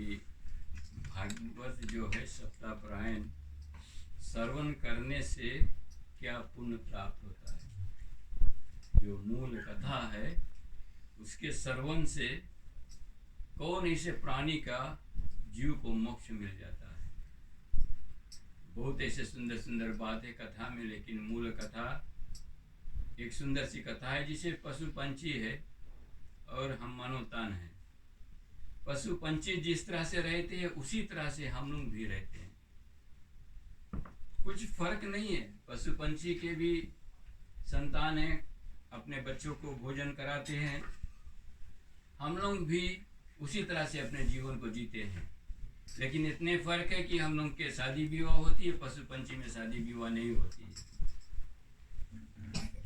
कि भागवत जो है सप्ताह पारायण श्रवण करने से क्या पुण्य प्राप्त होता है। जो मूल कथा है उसके श्रवण से कौन ऐसे प्राणी का जीव को मोक्ष मिल जाता है। बहुत ऐसे सुंदर सुंदर बात है कथा में, लेकिन मूल कथा एक सुंदर सी कथा है जिसे पशु पंछी है और हम मनोतन है। पशु पंछी जिस तरह से रहते हैं उसी तरह से हम लोग भी रहते हैं, कुछ फर्क नहीं है। पशु पंछी के भी संतान है, अपने बच्चों को भोजन कराते हैं, हम लोग भी उसी तरह से अपने जीवन को जीते हैं। लेकिन इतने फर्क है कि हम लोग के शादी विवाह होती है, पशु पंछी में शादी विवाह नहीं होती है।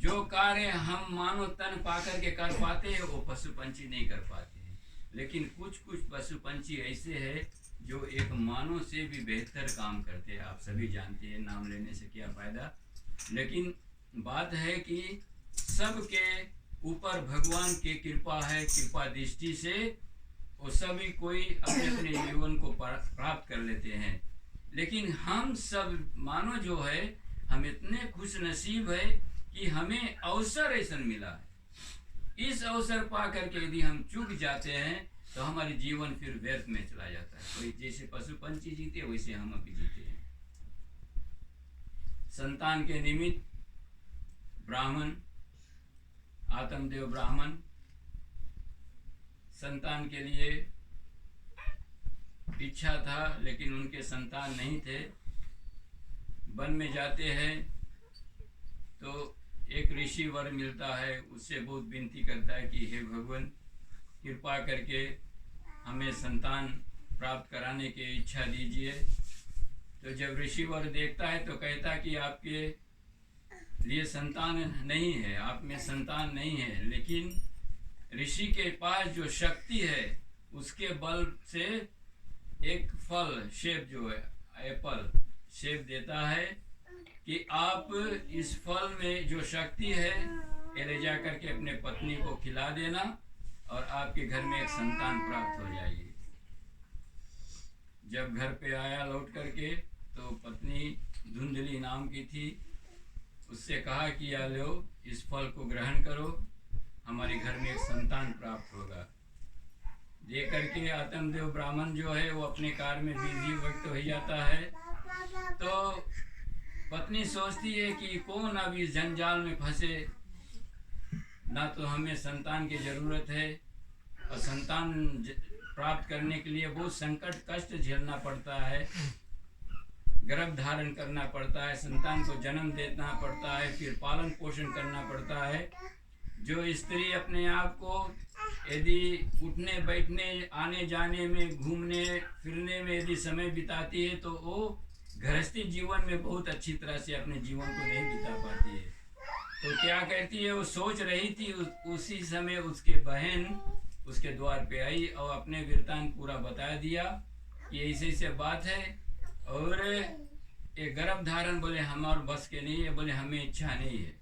जो कार्य हम मानव तन पाकर के कर पाते हैं वो पशु पंछी नहीं कर पाते हैं। लेकिन कुछ कुछ पशु पंछी ऐसे हैं जो एक मानव से भी बेहतर काम करते हैं। आप सभी जानते हैं, नाम लेने से क्या फायदा। लेकिन बात है कि सबके ऊपर भगवान की कृपा है, कृपा दृष्टि से वो सभी कोई अपने अपने जीवन को प्राप्त कर लेते हैं। लेकिन हम सब मानो जो है, हम इतने खुश नसीब है कि हमें अवसर ऐसा मिला है। इस अवसर पा करके यदि हम चूक जाते हैं तो हमारे जीवन फिर व्यर्थ में चला जाता है। कोई जैसे पशु पंछी जीते वैसे हम अभी जीते हैं। संतान के निमित्त ब्राह्मण, आत्मदेव ब्राह्मण संतान के लिए इच्छा था, लेकिन उनके संतान नहीं थे। वन में जाते हैं तो एक ऋषि वर मिलता है, उससे बहुत विनती करता है कि हे भगवान कृपा करके हमें संतान प्राप्त कराने की इच्छा दीजिए। तो जब ऋषि वर देखता है तो कहता है कि आपके लिए संतान नहीं है, आप में संतान नहीं है। लेकिन ऋषि के पास जो शक्ति है उसके बल से एक फल, सेब जो है, एप्पल सेब देता है कि आप इस फल में जो शक्ति है ये ले जा करके अपने पत्नी को खिला देना और आपके घर में एक संतान प्राप्त हो जाएगी। जब घर पे आया लौट करके तो पत्नी धुंधली नाम की थी, उससे कहा कि या लो इस फल को ग्रहण करो, हमारे घर में एक संतान प्राप्त होगा। दे करके आत्मदेव ब्राह्मण जो है वो अपने कार्य में बिजी वक्त हो जाता है। तो पत्नी सोचती है कि कौन अब इस जंजाल में फंसे, ना तो हमें संतान की जरूरत है और संतान प्राप्त करने के लिए बहुत संकट कष्ट झेलना पड़ता है, गर्भ धारण करना पड़ता है, संतान को जन्म देना पड़ता है, फिर पालन पोषण करना पड़ता है। जो स्त्री अपने आप को यदि उठने बैठने आने जाने में घूमने फिरने में यदि समय बिताती है तो वो गृहस्थी जीवन में बहुत अच्छी तरह से अपने जीवन को नहीं बिता पाती है। तो क्या करती है, वो सोच रही थी उसी समय उसके बहन उसके द्वार पे आई और अपने वृत्तांत पूरा बता दिया कि ऐसे ऐसे बात है और ये गर्भ धारण बोले हमारे बस के नहीं है, बोले हमें इच्छा नहीं है।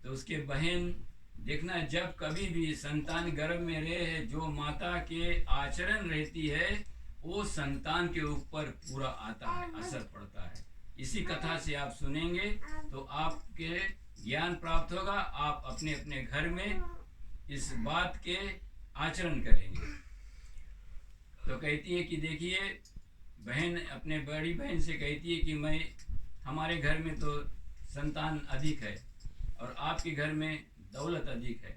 तो उसके बहन देखना, जब कभी भी संतान गर्भ में रहे, जो माता के आचरण रहती है वो संतान के ऊपर पूरा आता है, असर पड़ता है। इसी कथा से आप सुनेंगे तो आपके ज्ञान प्राप्त होगा, आप अपने अपने घर में इस बात के आचरण करेंगे। तो कहती है कि देखिए, बहन अपने बड़ी बहन से कहती है कि मैं हमारे घर में तो संतान अधिक है और आपके घर में दौलत अधिक है,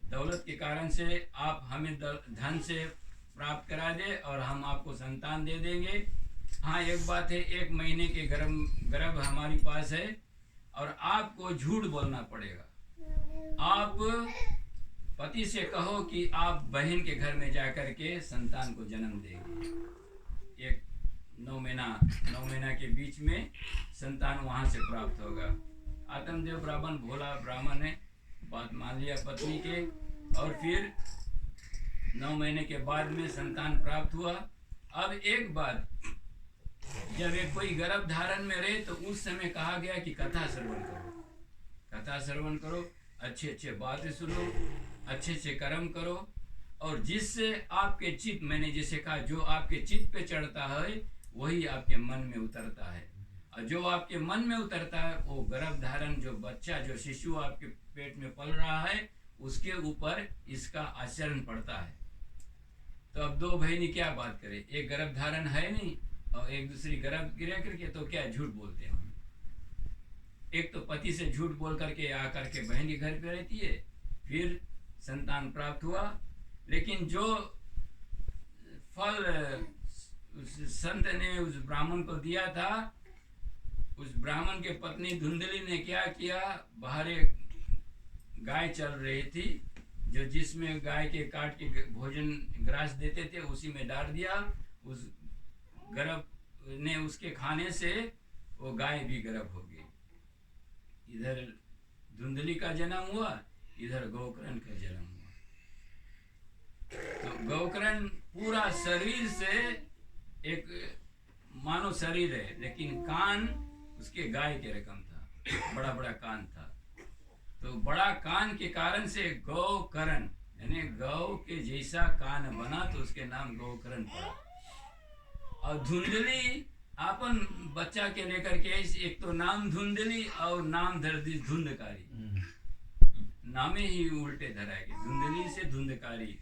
दौलत के कारण से आप हमें धन से प्राप्त करा दे और हम आपको संतान दे देंगे। हाँ एक बात है, 1 महीने के गर्भ हमारे पास है और आपको झूठ बोलना पड़ेगा। आप पति से कहो कि आप बहन के घर में जाकर के संतान को जन्म देंगे। 9 महीना के बीच में संतान वहाँ से प्राप्त होगा। आत्मदेव ब्राह्मण भोला ब्राह्मण ने बात मान लिया पत्नी के और फिर 9 महीने के बाद में संतान प्राप्त हुआ। अब एक बात, जब एक कोई गर्भ धारण में रहे तो उस समय कहा गया कि कथा श्रवण करो, कथा श्रवण करो, अच्छे अच्छे बातें सुनो, अच्छे अच्छे कर्म करो और जिससे आपके चित्त, मैंने जैसे कहा, जो आपके चित्त पे चढ़ता है वही आपके मन में उतरता है, और जो आपके मन में उतरता है वो गर्भ धारण, जो बच्चा, जो शिशु आपके पेट में पल रहा है, उसके ऊपर इसका आचरण पड़ता है। तो अब दो बहनी क्या बात करें, एक गर्भ धारण है नहीं और एक दूसरी गर्भ गिरा करके, तो क्या झूठ बोलते हैं। एक तो पति से झूठ बोल करके आकर के बहन के घर पे रहती है, फिर संतान प्राप्त हुआ, लेकिन जो फल उस संत ने उस ब्राह्मण को दिया था, उस ब्राह्मण के पत्नी धुंधली ने क्या किया, बाहर एक गाय चल रही थी, जो जिसमें गाय के काट के भोजन ग्रास देते थे उसी में डाल दिया। उस गर्भ ने उसके खाने से वो गाय भी गर्भ हो गई। इधर धुंधली का जन्म हुआ, इधर गोकर्ण का जन्म हुआ। तो गोकर्ण पूरा शरीर से एक मानव शरीर है, लेकिन कान उसके गाय के रकम था, बड़ा बड़ा कान था। तो बड़ा कान के कारण से गोकर्ण, यानी गौ के जैसा कान बना, तो उसके नाम गोकर्ण पड़ा। और धुंधली अपन बच्चा के लेकर के, एक तो नाम धुंधली और नाम धर दी धुंधकारी, नामे ही उल्टे धराएंगे, धुंधली से धुंधकारी।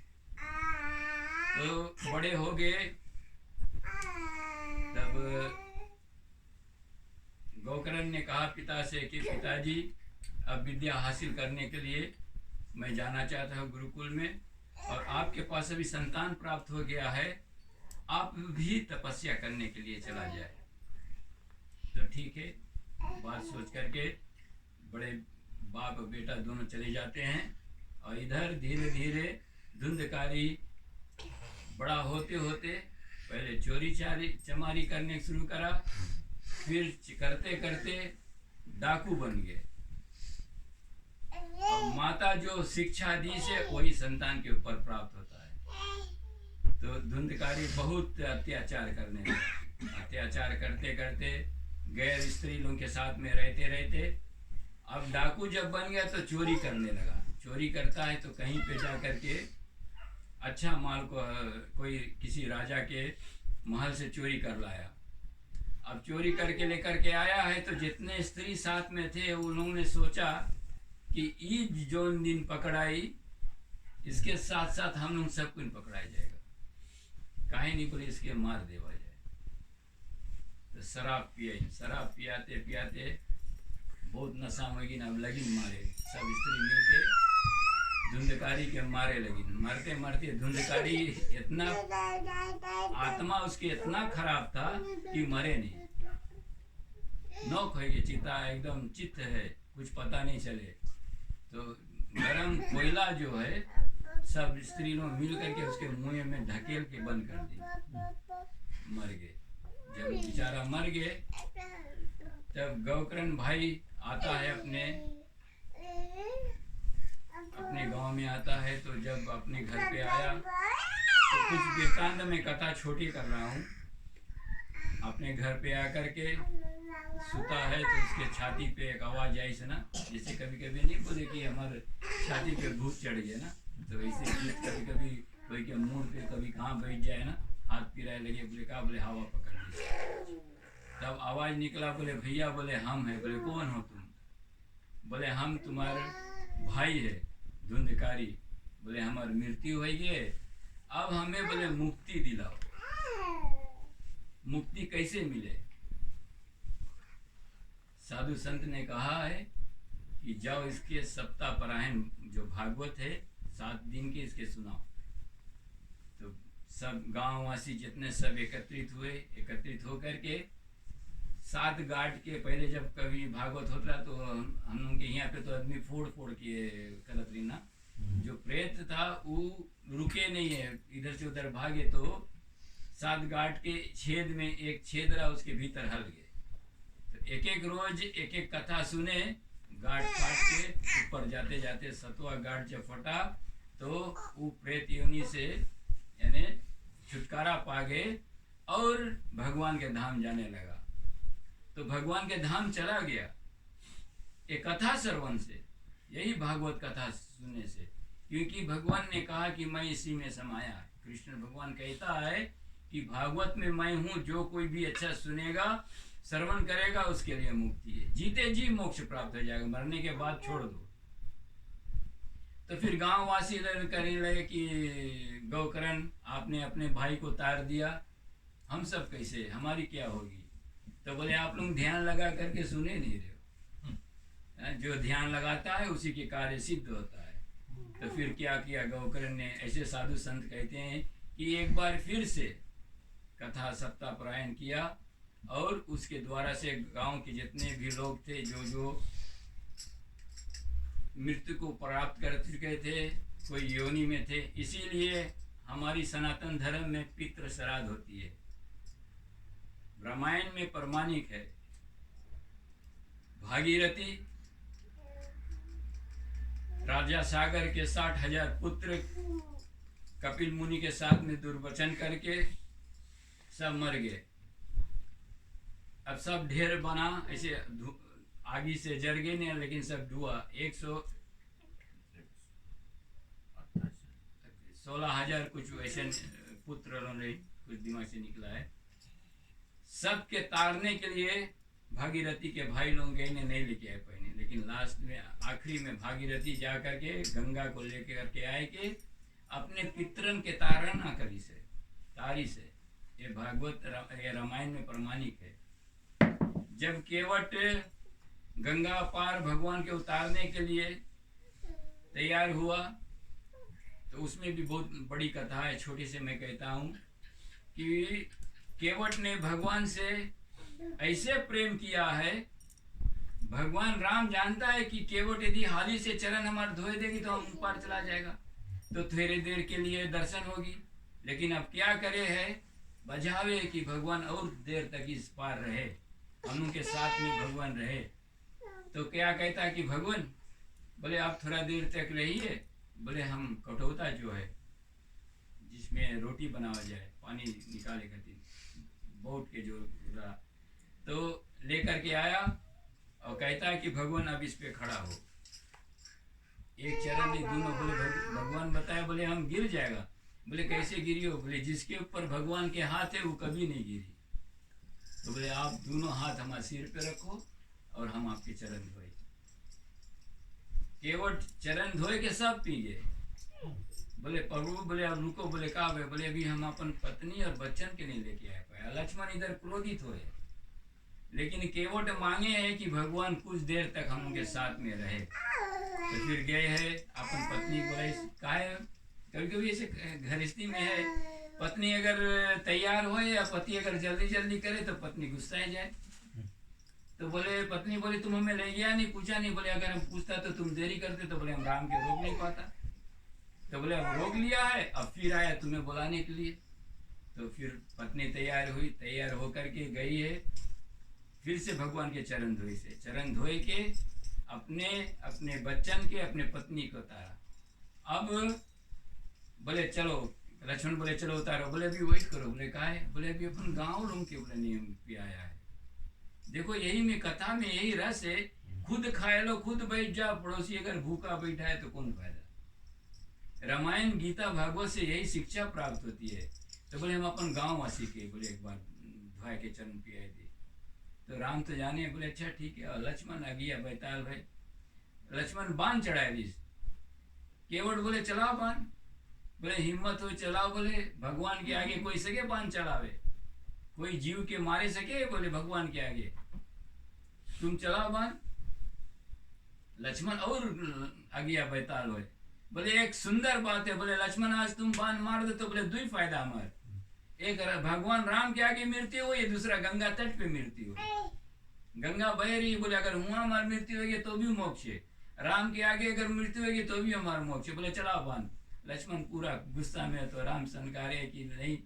तो बड़े हो गए, तब गोकर्ण ने कहा पिता से कि पिताजी, अब विद्या हासिल करने के लिए मैं जाना चाहता हूँ गुरुकुल में, और आपके पास अभी संतान प्राप्त हो गया है, आप भी तपस्या करने के लिए चला जाए। तो ठीक है, बात सोच करके बड़े बाप और बेटा दोनों चले जाते हैं। और इधर धीरे धीरे धुंधकारी बड़ा होते होते पहले चोरी चमारी करने शुरू करा, फिर करते करते डाकू बन गए। और माता जो शिक्षा दी से वही संतान के ऊपर प्राप्त होता है। तो धुंधकारी बहुत अत्याचार करने लगे। अत्याचार करते करते गैर स्त्री लोगों के साथ में रहते रहते अब डाकू जब बन गया तो चोरी करने लगा। चोरी करता है तो कहीं पे जा करके अच्छा माल को कोई किसी राजा के महल से चोरी कर लाया। अब चोरी करके लेकर के आया है तो जितने स्त्री साथ में थे उन्होंने सोचा कि ईद जो दिन पकड़ाई, इसके साथ साथ हम लोग सब कुछ पकड़ाया जाएगा, काहे नहीं बोले इसके मार देवा जाए। तो शराब पिए, शराब पियाते पियाते बहुत नशा होगी ना, लगी मारे, सब स्त्री मिलके धुंधकारी के मारे लगी। मरते मरते धुंधकारी इतना आत्मा उसकी इतना खराब था कि मरे नहीं। नौक है, चिता एकदम चित्त है, कुछ पता नहीं चले। तो गरम कोयला जो है सब स्त्री लोग मिल करके उसके मुंह में ढकेल के बंद कर दी, मर गए। जब बेचारा मर गए तब गोकर्ण भाई आता है अपने गांव में आता है। तो जब अपने घर पे आया तो कुछ वृत्तांत में कथा छोटी कर रहा हूँ। अपने घर पे आकर के सुता है तो उसके छाती पे एक आवाज आई से ना, जैसे कभी कभी नहीं बोले कि हमारे छाती पे भूत चढ़ गया ना, तो वैसे कभी कभी कोई के मुंह पे कभी कहाँ बैठ जाए ना, हाथ पिराए लगे, बोले कहा, बोले हवा पकड़ ली। तब आवाज निकला, बोले भैया, बोले हम है। बोले कौन हो तुम? बोले हम तुम्हारे भाई है धुंधकारी। बोले हमारी मृत्यु हो गई, अब हमें बोले मुक्ति दिलाओ। मुक्ति कैसे मिले? साधु संत ने कहा है कि जाओ इसके सप्ताह परायण जो भागवत है 7 दिन के, इसके सुनाओ। तो सब गांववासी जितने सब एकत्रित होकर के 7 गांठ के पहले जब कभी भागवत होता तो हम लोग के यहाँ पे तो आदमी फोड़ फोड़ के करत रही ना। जो प्रेत था वो रुके नहीं है, इधर से उधर भागे तो 7 गांठ के छेद में एक छेद रहा, उसके भीतर हल गए। तो एक एक रोज एक एक कथा सुने, गांठ काट के ऊपर जाते जाते 7वां गांठ जब फटा तो वो प्रेत योनि से यानी छुटकारा पा गए और भगवान के धाम जाने लगा। तो भगवान के धाम चला गया एक कथा श्रवण से, यही भागवत कथा सुनने से। क्योंकि भगवान ने कहा कि मैं इसी में समाया। कृष्ण भगवान कहता है कि भागवत में मैं हूँ, जो कोई भी अच्छा सुनेगा, श्रवण करेगा, उसके लिए मुक्ति है, जीते जी मोक्ष प्राप्त हो जाएगा, मरने के बाद छोड़ दो। तो फिर गांव वासी करने लगे कि गौकरण आपने अपने भाई को तार दिया, हम सब कैसे, हमारी क्या होगी? तो बोले आप लोग ध्यान लगा करके सुने नहीं रहे हो, जो ध्यान लगाता है उसी के कार्य सिद्ध होता है। तो फिर क्या किया गौकर्ण ने? ऐसे साधु संत कहते हैं कि एक बार फिर से कथा सप्ताह पारायण किया, और उसके द्वारा से गांव के जितने भी लोग थे, जो जो मृत्यु को प्राप्त कर चुके थे, कोई योनि में थे, इसीलिए हमारी सनातन धर्म में पितृ श्राद्ध होती है, रामायण में प्रमाणिक है। भागीरथी राजा सागर के 60,000 पुत्र कपिल मुनि के साथ में दुर्वचन करके सब मर गए। अब सब ढेर बना, ऐसे आगी से जल गए नहीं, लेकिन सब धुआं। 116,000 कुछ ऐसे पुत्र ने, कुछ दिमाग से निकला है। सबके तारने के लिए भागीरथी के भाई लोग गए, नहीं लेके आए पहले, लेकिन लास्ट में आखिरी में भागीरथी जा करके गंगा को लेके करके आए कि अपने पितरन के तारणा करी से, तारी से। ये भागवत ये रामायण में प्रमाणिक है। जब केवट गंगा पार भगवान के उतारने के लिए तैयार हुआ, तो उसमें भी बहुत बड़ी कथा है, छोटी से मैं कहता हूँ कि केवट ने भगवान से ऐसे प्रेम किया है, भगवान राम जानता है कि केवट यदि हाली से चरण हमारे धोए देगी तो हम ऊपर चला जाएगा, तो थोड़ी देर के लिए दर्शन होगी, लेकिन अब क्या करे है, बजावे कि भगवान और देर तक इस पार रहे, हम उनके साथ में भगवान रहे। तो क्या कहता है कि भगवान, बोले आप थोड़ा देर तक रहिए, बोले हम कटौता जो है जिसमें रोटी बनावा जाए, पानी निकाले करती बोट के जो रहा, तो लेकर के आया और कहता है कि भगवान अब इस पे खड़ा हो। एक चरण में दोनों, बोले भगवान बताया, बोले हम गिर जाएगा। बोले कैसे गिरी हो? बोले जिसके ऊपर भगवान के हाथ है वो कभी नहीं गिरी। तो बोले आप दोनों हाथ हमारे सिर पे रखो और हम आपके चरण धोए। केवट चरण धोए के सब पी गए। बोले प्रभु, बोले अब रुको, बोले कहा? बोले अभी हम अपन पत्नी और बच्चन के नहीं लेके आए पाए। लक्ष्मण इधर क्रोधित हुए, लेकिन केवट मांगे है कि भगवान कुछ देर तक हम उनके साथ में रहे। तो फिर गए है अपन पत्नी बोले का है, कभी कभी ऐसे गृहस्थी में है, पत्नी अगर तैयार हो या पति अगर जल्दी जल्दी करे तो पत्नी गुस्सा जाए। तो बोले पत्नी बोले तुम हमें ले गया नहीं, पूछा नहीं। बोले अगर हम पूछता तो तुम देरी करते, तो बोले हम राम के रोक नहीं पाता। तो बोले अब रोक लिया है, अब फिर आया तुम्हें बुलाने के लिए। तो फिर पत्नी तैयार हुई, तैयार होकर के गई है, फिर से भगवान के चरण धोए से, चरण धोए के अपने अपने बच्चन के, अपने पत्नी को उतारा। अब बोले चलो, लक्ष्मण बोले चलो उतारो। बोले अभी वेट करो। बोले कहा है? बोले अभी अपन गाँव लोग के बोले नियम पे आया है। देखो यही में कथा में यही रस है, खुद खाए लो, खुद बैठ जाओ, पड़ोसी अगर भूखा बैठा है तो कौन फायदा। रामायण गीता भागवत से यही शिक्षा प्राप्त होती है। तो बोले हम अपन गाँव वासी के बोले एक बार धोए के चरण पे आए थे। तो राम तो जाने, बोले अच्छा ठीक है। और लक्ष्मण आ गया बैताल भाई, लक्ष्मण बांध चढ़ाए दिस। केवट बोले चलाओ बांध। बोले हिम्मत हो चलाओ। बोले भगवान के आगे कोई सके बांध चढ़ावे? कोई जीव के मारे सके? बोले भगवान के आगे तुम चलाओ बांध। लक्ष्मण और आ गया बैताल भाई। बोले एक सुंदर बात है, बोले लक्ष्मण आज तुम बांध मार दो तो बोले दो ही फायदा हमारे, एक भगवान राम के आगे मृत्यु हो, ये दूसरा गंगा तट पे मृत्यु हो। गंगा बह रही, बोले अगर हुआ हमारी मृत्यु होगी तो भी मोक्ष है, राम के आगे अगर मृत्यु होगी तो भी हमारा मोक्ष है। बोले चलाओ बांध। लक्ष्मण पूरा गुस्सा में, तो राम संकारे कि नहीं,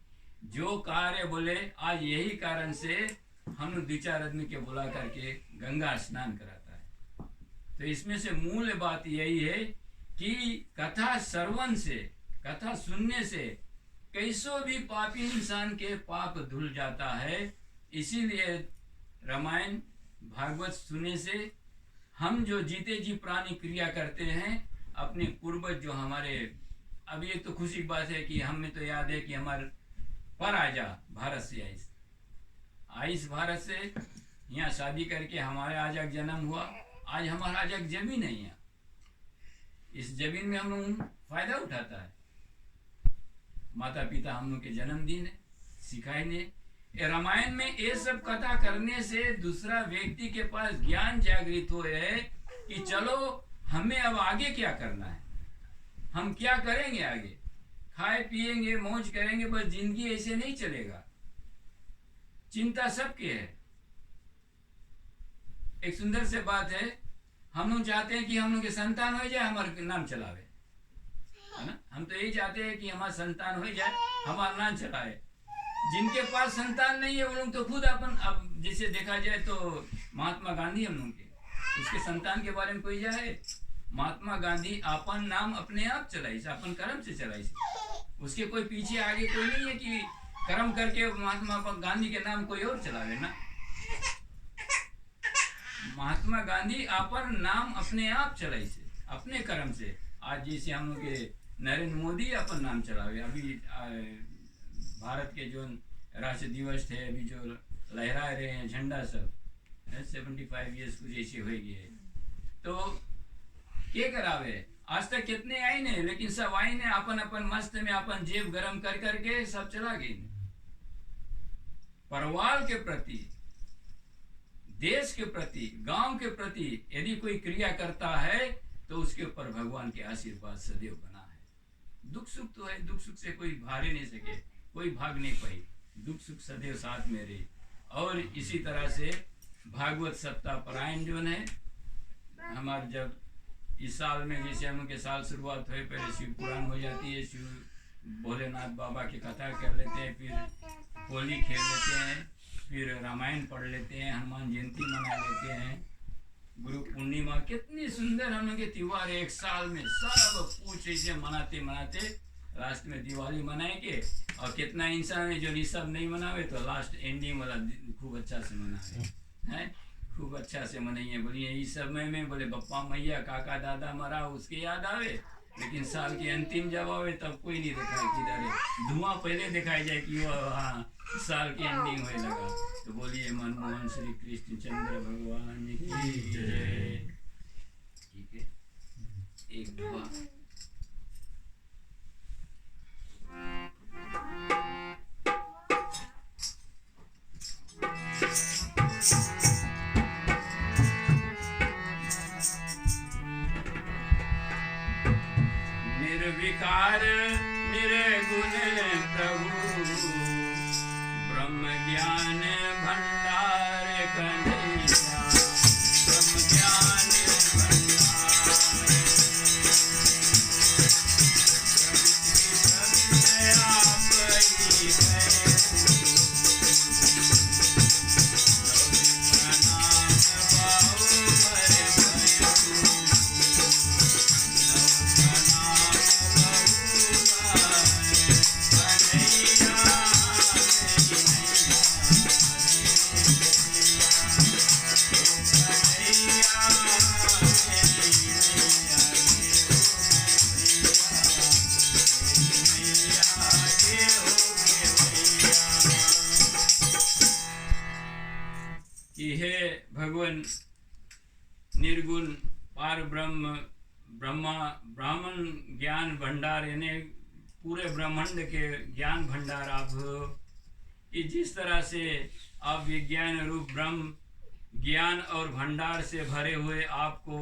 जो कार्य बोले आज यही कारण से हम 2-4 आदमी के बुला करके गंगा स्नान कराता है। तो इसमें से मूल बात यही है कि कथा श्रवण से, कथा सुनने से कैसो भी पापी इंसान के पाप धुल जाता है। इसीलिए रामायण भागवत सुनने से हम जो जीते जी प्राणी क्रिया करते हैं, अपने पूर्वज जो हमारे, अब ये तो खुशी की बात है कि हमें तो याद है कि हमारे पर आजा भारत से आइस भारत से यहाँ शादी करके हमारे आजा का जन्म हुआ। आज हमारा आजा जमीन है, यहाँ इस जमीन में हम लोग फायदा उठाता है। माता पिता हम लोग के जन्मदिन है, सिखाई ने। रामायण में ये सब कथा करने से दूसरा व्यक्ति के पास ज्ञान जागृत हो है कि चलो हमें अब आगे क्या करना है, हम क्या करेंगे आगे, खाए पिएंगे मौज करेंगे, बस जिंदगी ऐसे नहीं चलेगा, चिंता सबके है। एक सुंदर से बात है, हम लोग चाहते हैं कि हम लोग के संतान हो जाए, हमारा नाम चलावे, है ना। हम तो यही चाहते हैं कि हमारा संतान हो जाए, हमारा नाम चलाए। जिनके पास संतान नहीं है वो लोग तो खुद अपन, अब जैसे देखा जाए तो महात्मा गांधी हम लोग के, उसके संतान के बारे में कोई जाए, महात्मा गांधी अपन नाम अपने आप चलाई, अपन कर्म से चलाई, उसके कोई पीछे आगे कोई नहीं है कि कर्म करके महात्मा गांधी के नाम कोई और चलावे ना। महात्मा गांधी अपन नाम अपने आप चलाई से, अपने कर्म से। आज जैसे हम लोग के नरेंद्र मोदी अपन नाम चलावे, अभी भारत के जो राष्ट्र दिवस थे अभी जो लहरा रहे हैं झंडा, सब 75 ईयर्स कुछ ऐसे हो गए, तो क्या करावे, आज तक कितने आई नहीं, लेकिन सब आई ने अपन अपन मस्त में अपन जेब गरम कर करके सब चला गई। परिवार के प्रति, देश के प्रति, गांव के प्रति यदि कोई क्रिया करता है तो उसके ऊपर भगवान के आशीर्वाद सदैव बना है। दुख सुख तो है, दुख सुख से कोई भाग नहीं सके, कोई भाग नहीं पाई, दुख सुख सदैव साथ में रही। और इसी तरह से भागवत सप्ताह परायण जो है हमारे, जब इस साल में जैसे हम के साल शुरुआत हुए, पहले शिव पुराण हो जाती है, शिव भोलेनाथ बाबा की कथा कर लेते हैं, फिर होली खेल लेते हैं, फिर रामायण पढ़ लेते हैं, हनुमान जयंती मना लेते हैं, गुरु पूर्णिमा, कितनी सुंदर हम लोग के त्योहार एक साल में सब कुछ ऐसे मनाते मनाते लास्ट में दिवाली मनाएंगे। और कितना इंसान है जो ये सब नहीं मनावे तो लास्ट एंडिंग वाला खूब अच्छा से मनावे हैं, खूब अच्छा से मनाइए। बोलिए इस समय में बोले बप्पा मैया काका दादा मरा उसके याद आवे, लेकिन साल के अंतिम जब आवे तब कोई नहीं दिखाई किधर है, धुआं पहले दिखाई जाए कि वो हाँ साल की एंडिंग होने लगा। तो बोलिए मनमोहन श्री कृष्ण चंद्र भगवान की जय। ठीक है, एक दुआ। निर्विकार निर्गुण प्रभु ब्रह्म ज्ञान भंडार कन्हैया, ब्रह्म ज्ञान भंडार आप ही भगवान निर्गुण पार ब्रह्म ब्रह्मा ब्राह्मण ज्ञान भंडार, यानी पूरे ब्रह्मांड के ज्ञान भंडार आप हो कि जिस तरह से आप विज्ञान रूप ब्रह्म ज्ञान और भंडार से भरे हुए आपको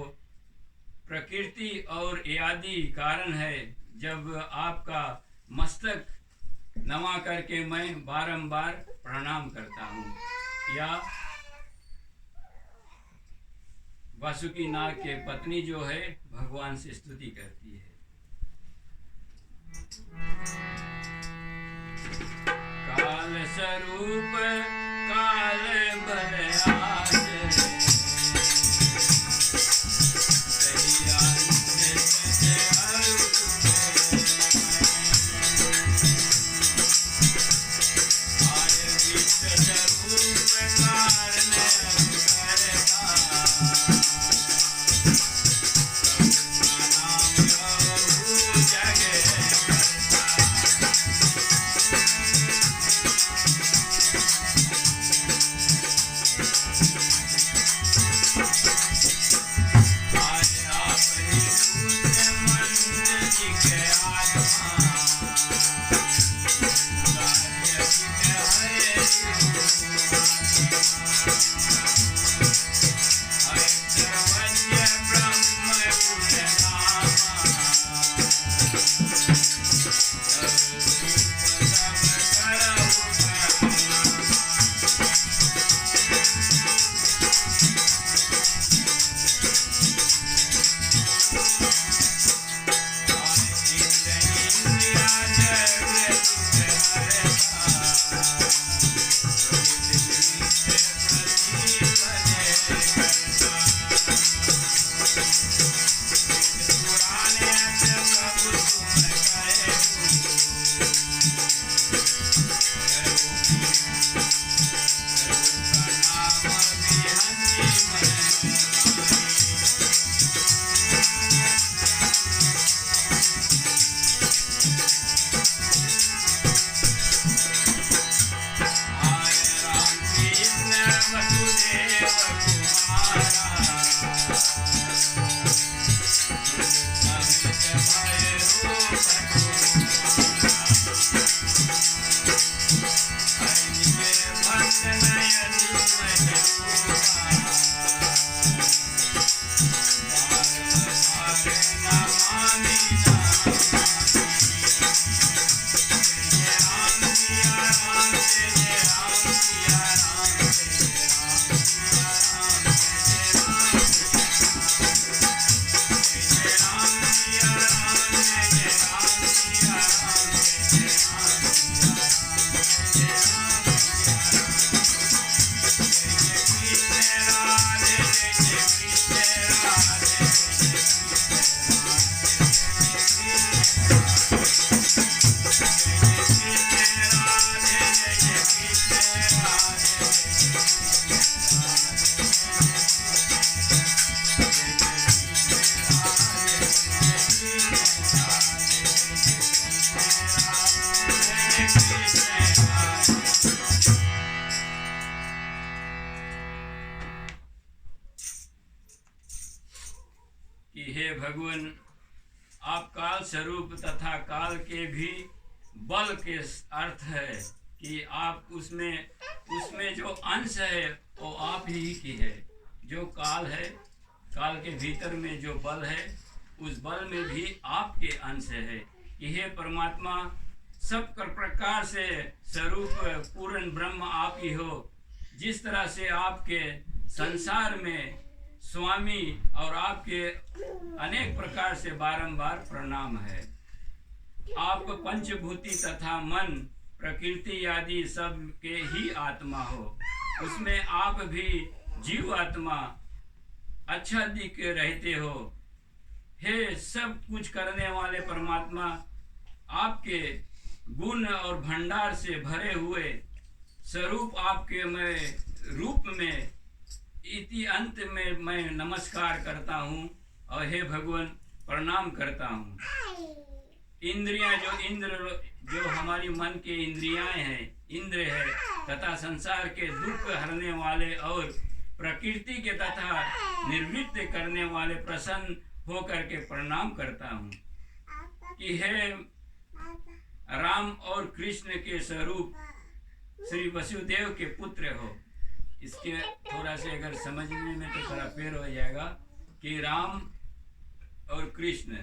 प्रकृति और आदि कारण है। जब आपका मस्तक नमा करके मैं बारंबार प्रणाम करता हूँ, या वासुकी नाग के पत्नी जो है भगवान से स्तुति करती है। काल स्वरूप काल बलराज कि हे भगवान, आप काल स्वरूप तथा काल के भी बल के अर्थ है कि आप उसमें जो अंश है वो आप ही की है। जो काल है, काल के भीतर में जो बल है, उस बल में भी आपके अंश है कि हे परमात्मा, सब प्रकार से स्वरूप पूर्ण ब्रह्म आप ही हो। जिस तरह से आपके संसार में स्वामी और आपके अनेक प्रकार से बारंबार प्रणाम है। आप पंचभूति तथा मन, प्रकृति आदि सब के ही आत्मा हो। उसमें आप भी जीव आत्मा अच्छा दिख रहते हो। हे सब कुछ करने वाले परमात्मा, आपके गुण और भंडार से भरे हुए स्वरूप आपके मैं रूप में इति अंत में मैं नमस्कार करता हूँ और हे भगवान प्रणाम करता हूँ। इंद्रियां जो हमारी मन के इंद्रियां हैं, इंद्र है तथा संसार के दुख हरने वाले और प्रकृति के तथा निर्वृत्त करने वाले प्रसन्न होकर के प्रणाम करता हूँ कि हे राम और कृष्ण के स्वरूप श्री वसुदेव के पुत्र हो। इसके थोड़ा से अगर समझने में तो थोड़ा फेर हो जाएगा कि राम और कृष्ण,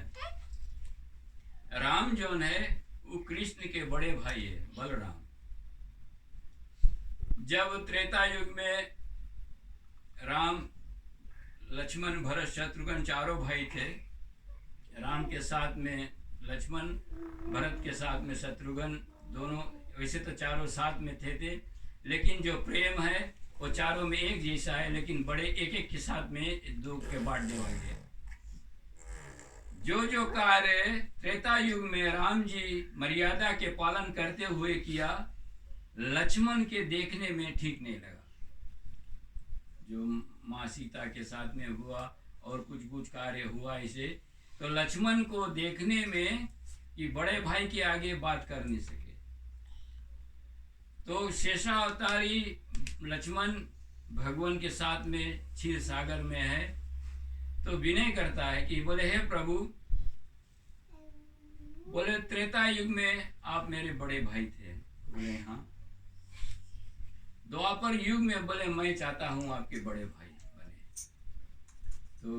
राम जो है वो कृष्ण के बड़े भाई है, बलराम। जब त्रेता युग में राम, लक्ष्मण, भरत, शत्रुघ्न चारों भाई थे। राम के साथ में लक्ष्मण, भरत के साथ में शत्रुघ्न, दोनों वैसे तो चारों साथ में थे लेकिन जो प्रेम है वो चारों में एक जैसा है, लेकिन बड़े एक एक के साथ में दो के बांट दिया गया। जो कार्य त्रेता युग में राम जी मर्यादा के पालन करते हुए किया, लक्ष्मण के देखने में ठीक नहीं लगा। जो माँ सीता के साथ में हुआ और कुछ कार्य हुआ ऐसे, तो लक्ष्मण को देखने में कि बड़े भाई के आगे बात कर नहीं सके। तो शेषावतारी लक्ष्मण भगवान के साथ में क्षीर सागर में है, तो विनय करता है कि बोले हे प्रभु, बोले त्रेता युग में आप मेरे बड़े भाई थे। बोले हाँ। द्वापर युग में बोले मैं चाहता हूँ आपके बड़े भाई बने। तो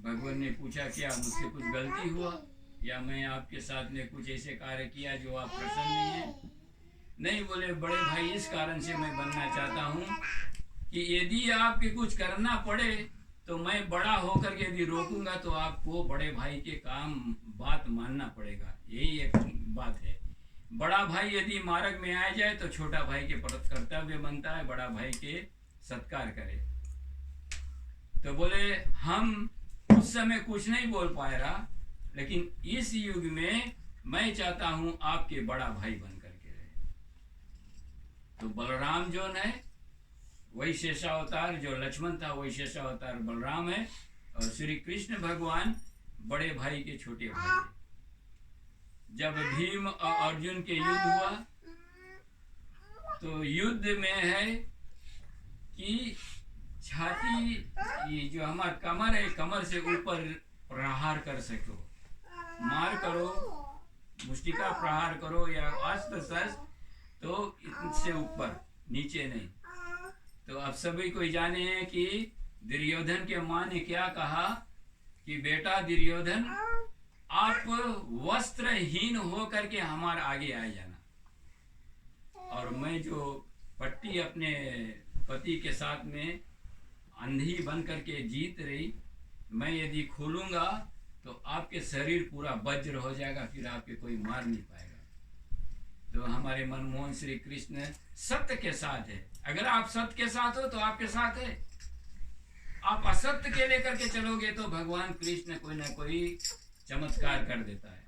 भगवान ने पूछा क्या मुझसे कुछ गलती हुआ या मैं आपके साथ में कुछ ऐसे कार्य किया जो आप प्रसन्न नहीं है? नहीं, बोले बड़े भाई इस कारण से मैं बनना चाहता हूँ कि यदि आपके कुछ करना पड़े तो मैं बड़ा होकर के यदि रोकूंगा तो आपको बड़े भाई के काम बात मानना पड़ेगा। यही एक बात है। बड़ा भाई यदि मार्ग में आ जाए तो छोटा भाई के कर्तव्य बनता है बड़ा भाई के सत्कार करे। तो बोले हम उस समय कुछ नहीं बोल पाए रहा, लेकिन इस युग में मैं चाहता हूं आपके बड़ा भाई बन करके रहे। तो बलराम जो है वही शेषावतार, जो लक्ष्मण था वही शेषावतार बलराम है, और श्री कृष्ण भगवान बड़े भाई के छोटे भाई है। जब भीम और अर्जुन के युद्ध हुआ तो युद्ध में है कि छाती, ये जो हमारा कमर है, कमर से ऊपर प्रहार कर सको, मार करो, मुष्टिका प्रहार करो या अस्त्र शस्त्र, तो इससे ऊपर, नीचे नहीं। तो अब सभी को जाने हैं कि दुर्योधन के माँ ने क्या कहा कि बेटा दुर्योधन, आप वस्त्रहीन हो करके हमारे आगे आ जाना। और मैं जो पट्टी अपने पति के साथ में अंधी बन करके जीत रही, मैं यदि खोलूंगा तो आपके शरीर पूरा वज्र हो जाएगा, फिर आपके कोई मार नहीं पाएगा। तो हमारे मनमोहन श्री कृष्ण सत्य के साथ है। अगर आप सत्य के साथ हो तो आपके साथ है, आप असत्य के लेकर के चलोगे तो भगवान कृष्ण कोई ना कोई चमत्कार कर देता है।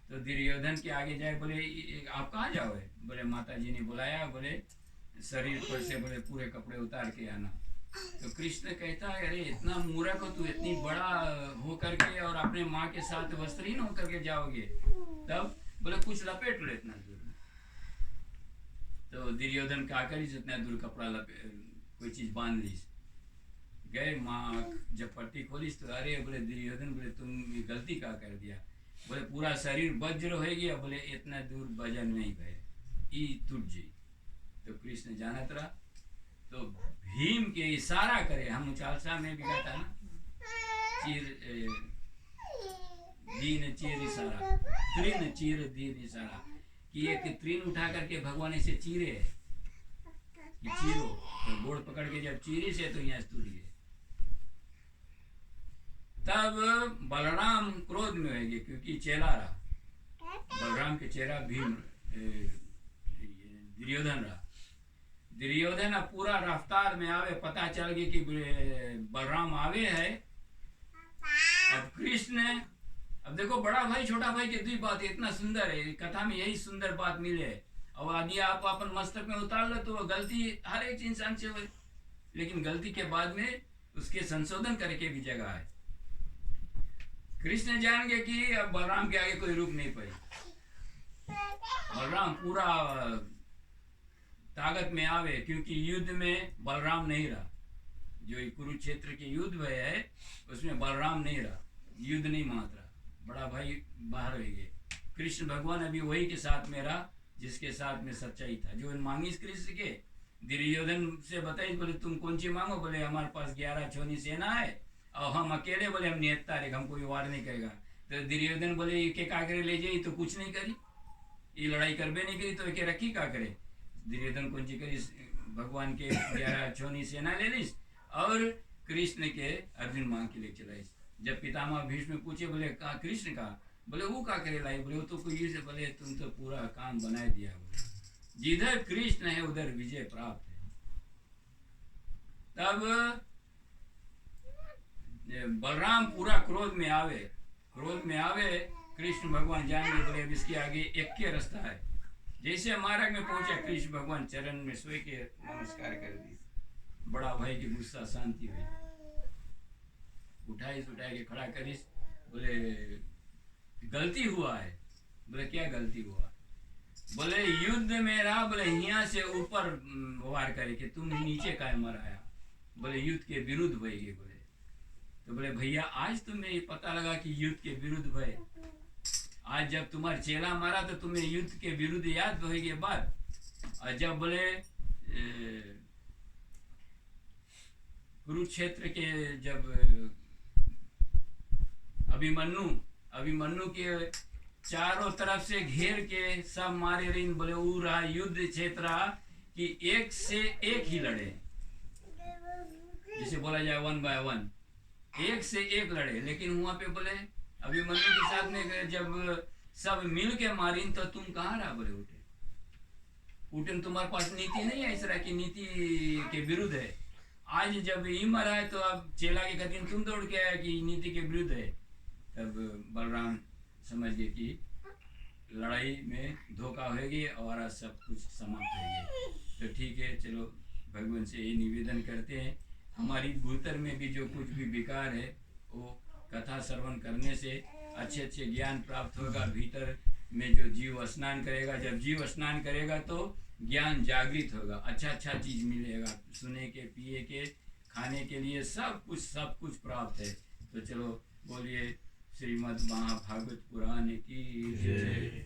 तो दुर्योधन के आगे जाए, बोले आप कहाँ जाओगे? बोले माता जी ने बुलाया, बोले शरीर पर से बोले पूरे कपड़े उतार के आना। तो कृष्ण कहता है, अरे इतना मूर्ख हो तू, इतनी बड़ा हो करके और अपने माँ के साथ वस्त्रहीन होकर के जाओगे? तब बोले कुछ लपेट लो इतना दूर। तो दुर्योधन क्या करी, जितना दूर कपड़ा कोई चीज बांध ली, गए माँ जब पट्टी खोली तो अरे बोले दुर्योधन, बोले तुम गलती क्या कर दिया? बोले पूरा शरीर वज्र हो गया, बोले इतना दूर वजन नहीं गए, ई टूट जी। तो कृष्ण जानत रहा, तो भीम के इशारा करे, हम चालसा में भी कहता ना, चीर दीन चीर इशारा, तृण चीर दीन इशारा, कि एक तृण उठा करके भगवान ऐसे चीरे, कि चीरो, तो गोड़ पकड़ के जब चीरी से तो यहाँ टूट गए। तब बलराम क्रोध में हो गए, क्योंकि चेला रहा, बलराम के चेहरा भीम दुर्योधन रहा। दुर्योधन अब पूरा रफ्तार में आवे, पता चल गया कि बलराम आवे है। अब कृष्ण, अब देखो बड़ा भाई छोटा भाई की दुई बात इतना सुंदर है, कथा में यही सुंदर बात मिले। और आदि आप अपन मस्तक में उतार लो तो वो गलती हर एक इंसान से हो, लेकिन गलती के बाद में उसके संशोधन करके भी जगह है। कृष्ण जान गए कि अब बलराम के आगे कोई रुक नहीं पाई। बलराम पूरा ताकत में आवे, क्योंकि युद्ध में बलराम नहीं रहा। जो कुरुक्षेत्र के युद्ध हुए है उसमें बलराम नहीं रहा, युद्ध नहीं मात रहा, बड़ा भाई बाहर हो गए। कृष्ण भगवान अभी वही के साथ में रहा जिसके साथ में सच्चाई था। जो मांगी कृष्ण के दुर्योधन से बताई, बोले तुम कौन सी मांगो? बोले हमारे पास 11 छोनी सेना है और हम अकेले, बोले हम निहत्ता रे, हम कोई वार नहीं करेगा। तो दुर्योधन बोले एक एक आगे ले जाई तो कुछ नहीं करी, ये लड़ाई करबे नहीं करी तो एक रखी का करे। दुर्योधन कौन सी करी, भगवान के 11 छोनी सेना ले ली और कृष्ण के अर्जुन मांग के लिए चलाई। जब पितामह भीष्म पूछे, बोले कहा कृष्ण का? बोले वो का करे लाई? बोले वो तो कोई से, बोले तुम तो पूरा काम बना दिया, बोले जिधर कृष्ण है उधर विजय प्राप्त है। तब बलराम पूरा क्रोध में आवे, कृष्ण भगवान जाएंगे, बोले अब इसके आगे एक के रास्ता है। जैसे मार्ग में पहुंचे, कृष्ण भगवान चरण में सोए के नमस्कार कर दी। बड़ा भाई की गुस्सा शांति हुई, उठाई के खड़ा करीस, बोले गलती हुआ है। बोले क्या गलती हुआ? बोले युद्ध में रहा, बोले यहाँ से ऊपर वार करे कि तुम नीचे काय मराया, बोले युद्ध के विरुद्ध भई। बोले तो बोले भैया आज तुम्हें ये पता लगा कि युद्ध के विरुद्ध भय, आज जब तुम्हारे चेला मारा तो तुम्हें युद्ध के विरुद्ध याद होने के बाद, और जब बोले कुरुक्षेत्र के जब अभिमन्यु के चारों तरफ से घेर के सब मारे रही, बोले वो रहा युद्ध क्षेत्र कि एक से एक ही लड़े, जिसे बोला जाए 1 by 1, एक से एक लड़े। लेकिन वहां पे बोले अभिमन्यु के साथ में जब सब मिल के मारी तो तुम कहाँ रहा? बोले उठे तुम्हारे पास नीति नहीं है, इस तरह की नीति के विरुद्ध है। आज जब ये मरा है तो अब चेला के कथिन तुम दौड़ के आया कि नीति के विरुद्ध है। तब बलराम समझ गए कि लड़ाई में धोखा होगी और आज सब कुछ समाप्त हो गया। तो ठीक है, चलो भगवान से ये निवेदन करते हैं, हमारी भूतर में भी जो कुछ भी विकार है वो कथा श्रवण करने से अच्छे ज्ञान प्राप्त होगा। भीतर में जो जीव स्नान करेगा, जब जीव स्नान करेगा तो ज्ञान जागृत होगा, अच्छा चीज मिलेगा, सुने के, पिए के, खाने के लिए सब कुछ प्राप्त है। तो चलो बोलिए श्रीमद् महाभागवत पुराण की जय।